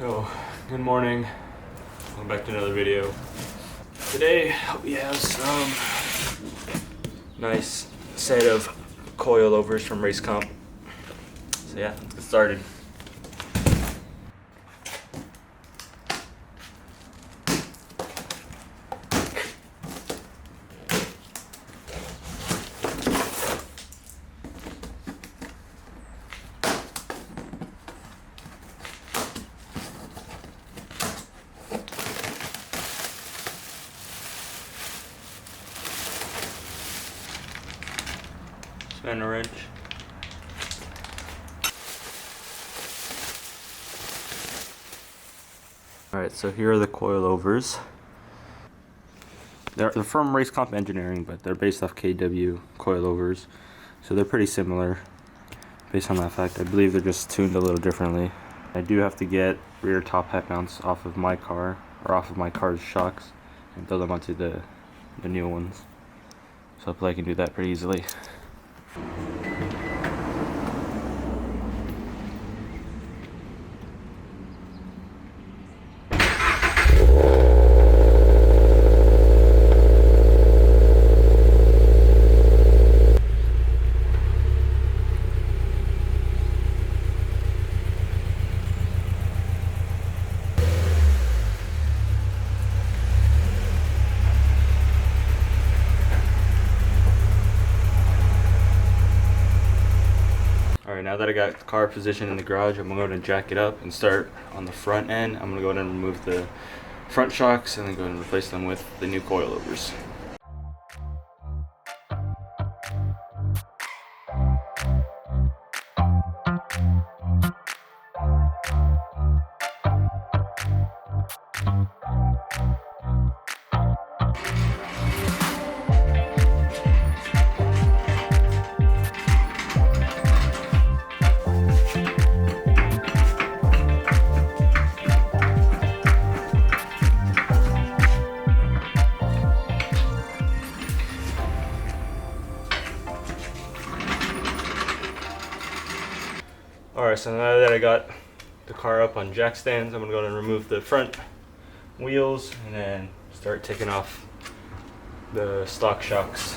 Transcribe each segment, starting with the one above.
Oh, good morning. Welcome back to another video. Today we have some nice set of coilovers from Racecomp. So yeah, let's get started. And a wrench. Alright, so here are the coilovers. They're from Racecomp Engineering, but they're based off KW coilovers. So they're pretty similar based on that fact. I believe they're just tuned a little differently. I do have to get rear top head mounts off of my car, or off of my car's shocks, and throw them onto the new ones. So hopefully I can do that pretty easily. Alright, now that I got the car positioned in the garage, I'm going to go and jack it up and start on the front end. I'm going to go ahead and remove the front shocks and then go ahead and replace them with the new coilovers. Alright, so now that I got the car up on jack stands, I'm going to go and remove the front wheels and then start taking off the stock shocks.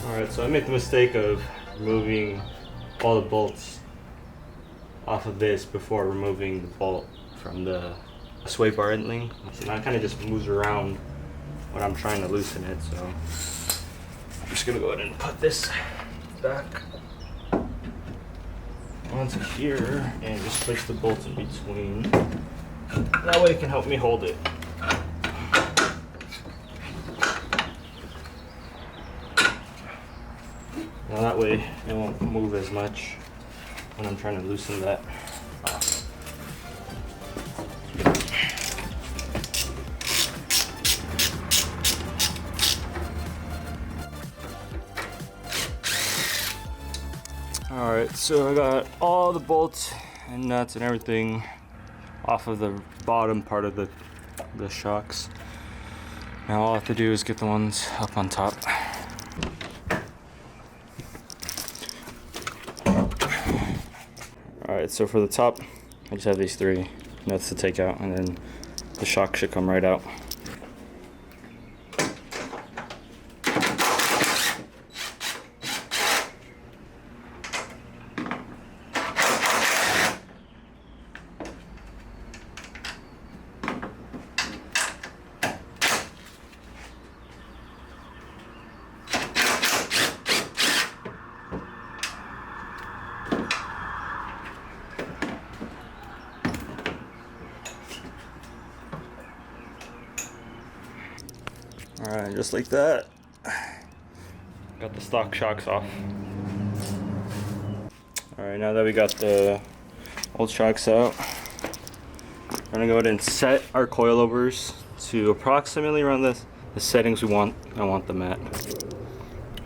Alright, so I made the mistake of removing all the bolts off of this before removing the bolt from the sway bar ending. So now it kind of just moves around when I'm trying to loosen it, so I'm just going to go ahead and put this back onto here and just place the bolts in between. That way it can help me hold it. Now that way it won't move as much when I'm trying to loosen that off. Alright, so I got all the bolts and nuts and everything off of the bottom part of the shocks. Now all I have to do is get the ones up on top. Alright, so for the top, I just have these three nuts to take out, and then the shock should come right out. Alright, just like that. Got the stock shocks off. Alright, now that we got the old shocks out, we're gonna go ahead and set our coilovers to approximately around the settings I want them at.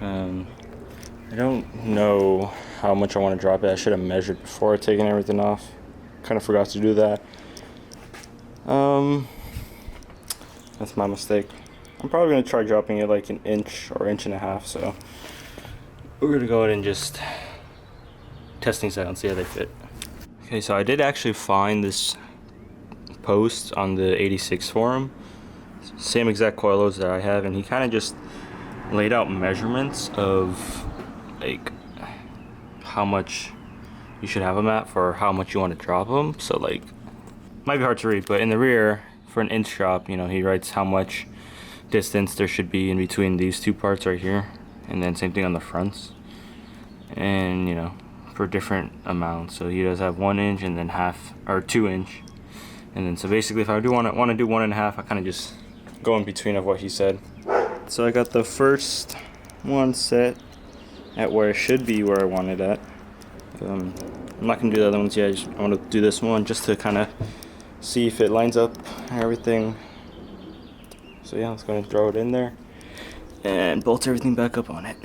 I don't know how much I want to drop it. I should have measured before taking everything off. Kind of forgot to do that. That's my mistake. I'm probably gonna try dropping it like an inch or inch and a half. So we're gonna go ahead and just testing set and see how they fit. Okay, so I did actually find this post on the 86 forum. Same exact coilovers that I have, and he kind of just laid out measurements of like how much you should have them at for how much you want to drop them. So like, might be hard to read, but in the rear for an inch drop, you know, he writes how much distance there should be in between these two parts right here, and then same thing on the fronts, and you know, for different amounts. So he does have 1 inch and then half or 2 inch, and then so basically if I do want to do 1.5, I kind of just go in between of what he said. So I got the first one set at where it should be, where I want it at. I'm not gonna do the other ones yet. I want to do this one just to kind of see if it lines up and everything. So yeah, I'm just gonna throw it in there and bolt everything back up on it.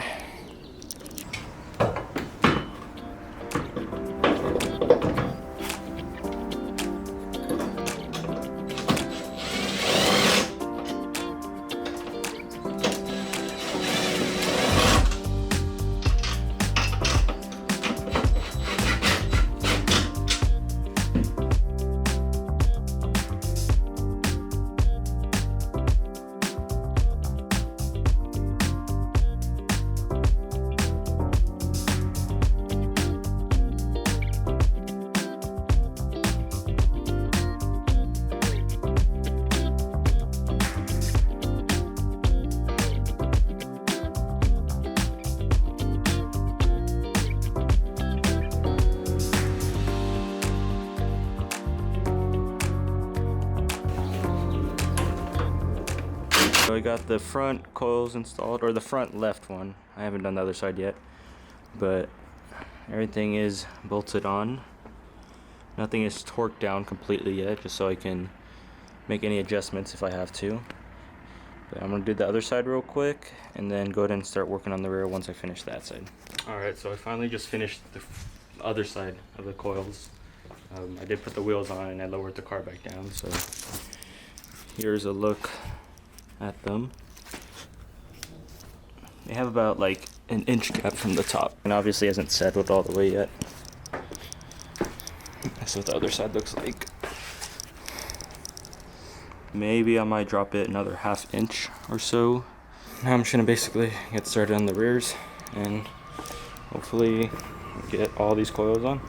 So I got the front coils installed, or the front left one. I haven't done the other side yet, but everything is bolted on. Nothing is torqued down completely yet, just so I can make any adjustments if I have to. But I'm gonna do the other side real quick and then go ahead and start working on the rear once I finish that side. Alright, so I finally just finished the other side of the coils. I did put the wheels on and I lowered the car back down, so here's a look at them. They have about like an inch gap from the top, and obviously hasn't settled all the way yet. That's what the other side looks like. Maybe I might drop it another ½ inch or so. Now I'm just gonna basically get started on the rears and hopefully get all these coils on.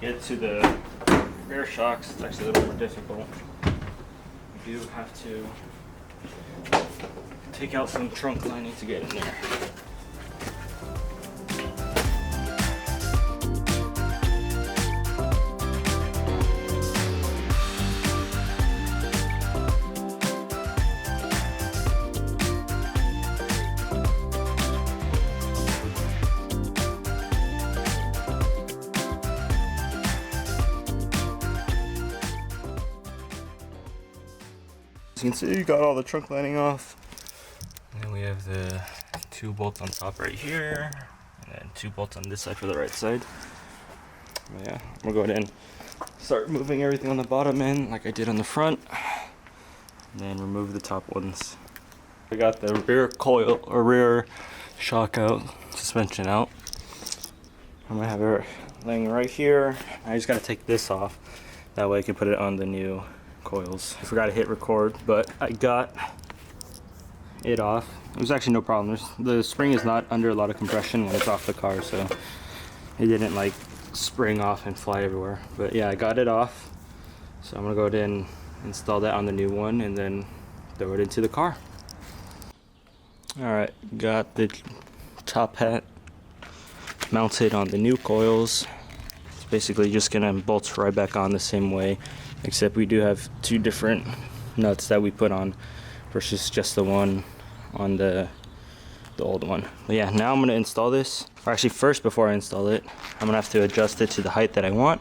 Get to the rear shocks, it's actually a little more difficult. You do have to take out some trunk lining to get in there. As you can see, you got all the trunk lining off. And then we have the 2 bolts on top right here, and then 2 bolts on this side for the right side. But yeah, I'm gonna go ahead and start moving everything on the bottom end like I did on the front, and then remove the top ones. I got the rear coil or rear shock out, suspension out. I'm gonna have it laying right here. I just gotta take this off, that way I can put it on the new coils. I forgot to hit record, but I got it off. It was actually no problem. The spring is not under a lot of compression when it's off the car, so it didn't like spring off and fly everywhere. But yeah, I got it off. So I'm gonna go ahead and install that on the new one and then throw it into the car. Alright, got the top hat mounted on the new coils. It's basically just gonna bolt right back on the same way, except we do have two different nuts that we put on versus just the one on the old one. But yeah, now I'm gonna install this. Or actually, first, before I install it, I'm gonna have to adjust it to the height that I want.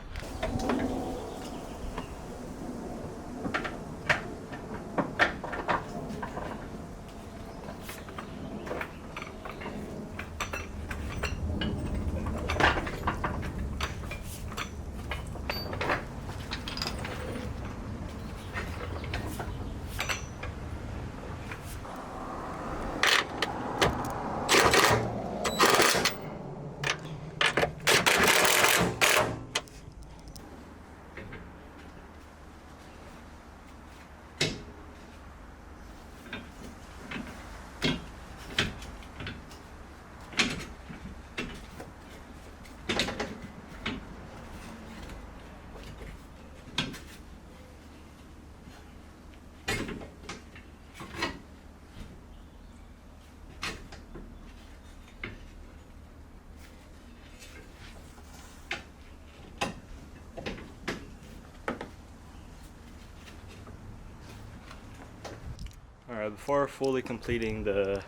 Alright, before fully completing the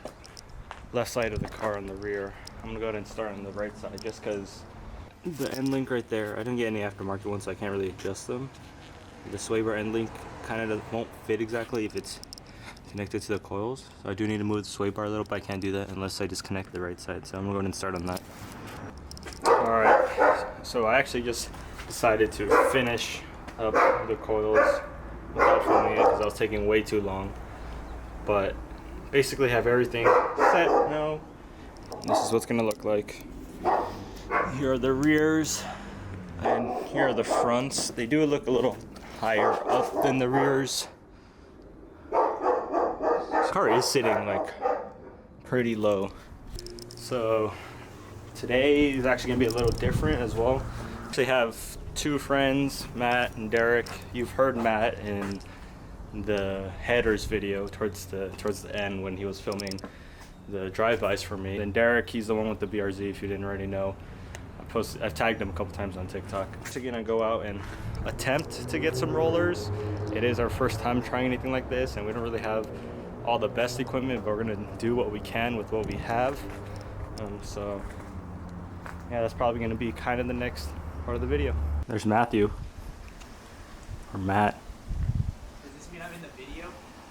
left side of the car on the rear, I'm going to go ahead and start on the right side just because the end link right there, I didn't get any aftermarket ones, so I can't really adjust them. The sway bar end link kind of won't fit exactly if it's connected to the coils. So I do need to move the sway bar a little, but I can't do that unless I disconnect the right side. So I'm going to go ahead and start on that. Alright, so I actually just decided to finish up the coils without filming it because I was taking way too long. But basically have everything set now. This is what's gonna look like. Here are the rears and here are the fronts. They do look a little higher up than the rears. This car is sitting like pretty low. So today is actually gonna be a little different as well. I actually have two friends, Matt and Derek. You've heard Matt in the headers video towards the end when he was filming the drive-bys for me. And Derek, he's the one with the BRZ, if you didn't already know. I've tagged him a couple times on TikTok. We're gonna go out and attempt to get some rollers. It is our first time trying anything like this, and we don't really have all the best equipment, but we're gonna do what we can with what we have. So yeah, that's probably gonna be kind of the next part of the video. There's Matthew, or Matt.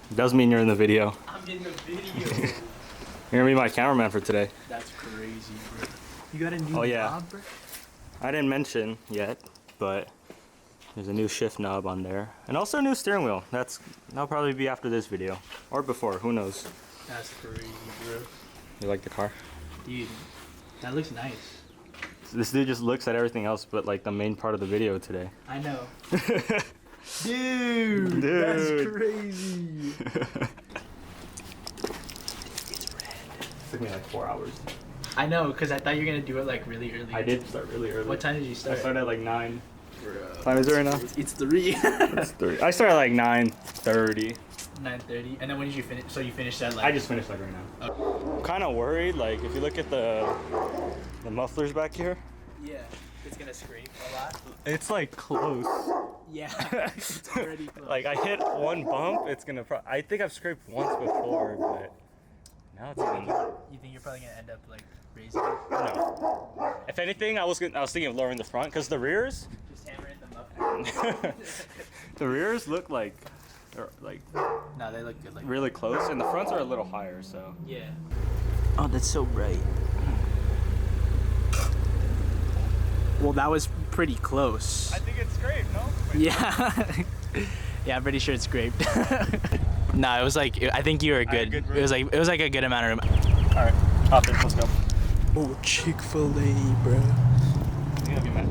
It does mean you're in the video. I'm in the video. You're gonna be my cameraman for today. That's crazy, bro. You got a new knob, bro? I didn't mention yet, but there's a new shift knob on there. And also a new steering wheel. That'll probably be after this video. Or before, who knows. That's crazy, bro. You like the car? Dude, that looks nice. This dude just looks at everything else but like the main part of the video today. I know. Dude, that's crazy. It's red. It took me like 4 hours. I know, because I thought you were going to do it like really early. I did start really early. What time did you start? I started at like 9. Bro, What time is it right now? It's 3. It's 3. I started at like 9:30. 9:30. And then when did you finish? So you finished at like... I just finished like right now. Oh. I'm kind of worried, like if you look at the mufflers back here. Yeah, it's going to scrape a lot. It's like close. Yeah, it's already close. Like I hit one bump, it's gonna. I think I've scraped once before, but now it's even. You think you're probably gonna end up like raising it? No. If anything, I was thinking of lowering the front because the rears. Just hammering them up. The rears look like, No, they look good. Like really close, and the fronts are a little higher. So. Yeah. Oh, that's so bright. Well, that was pretty close. I think it's scraped, no? Yeah. Yeah, I'm pretty sure it's scraped. No, it was like I think you were good. It was like a good amount of. All right, hop in. Let's go. Oh, Chick-fil-A, bro. You're gonna be mad.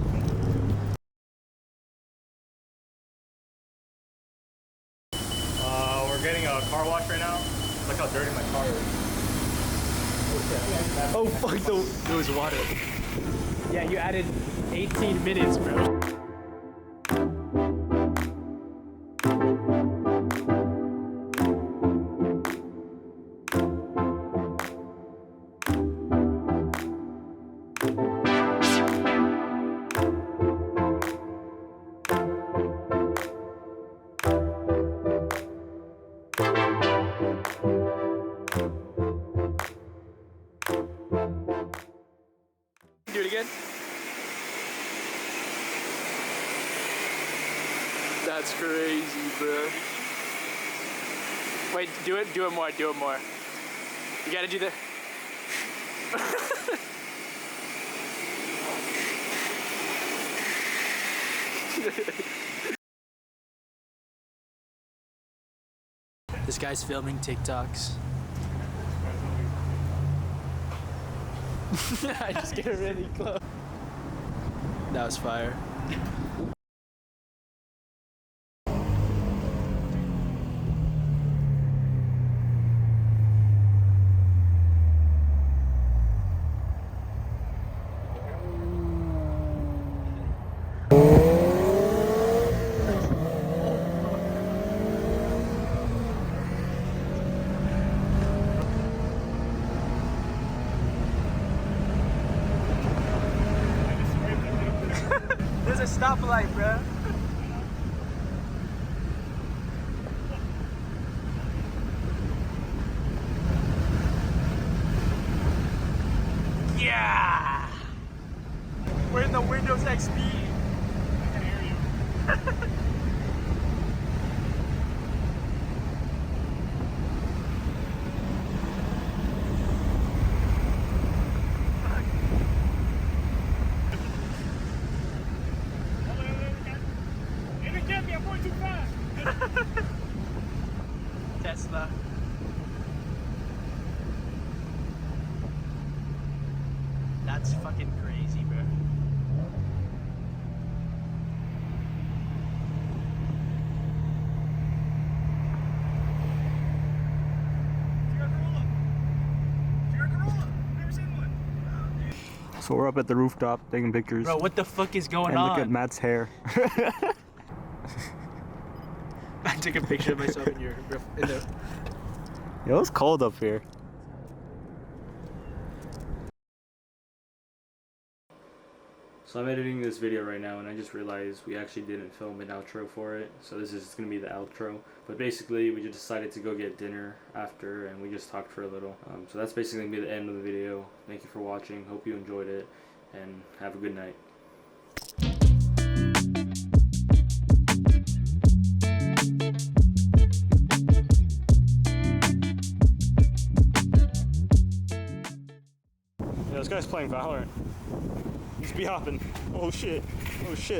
We're getting a car wash right now. Look how dirty my car is. Oh fuck, there was water. Yeah, you added 18 minutes, bro. Do it again. That's crazy, bro. Wait, do it more, do it more. You gotta do the... This guy's filming TikToks. I just get really close. That was fire. There's a stoplight, bro. Yeah! We're in the Windows XP. I can hear you. Tesla. That's fucking crazy, bro. So we're up at the rooftop taking pictures. Bro, what the fuck is going and on? look at Matt's hair. I took a picture of myself in the... It was cold up here. So I'm editing this video right now and I just realized we actually didn't film an outro for it. So this is going to be the outro. But basically we just decided to go get dinner after and we just talked for a little. So that's basically going to be the end of the video. Thank you for watching. Hope you enjoyed it and have a good night. Yeah, this guy's playing Valorant. He's be hopping. Oh shit. Oh shit.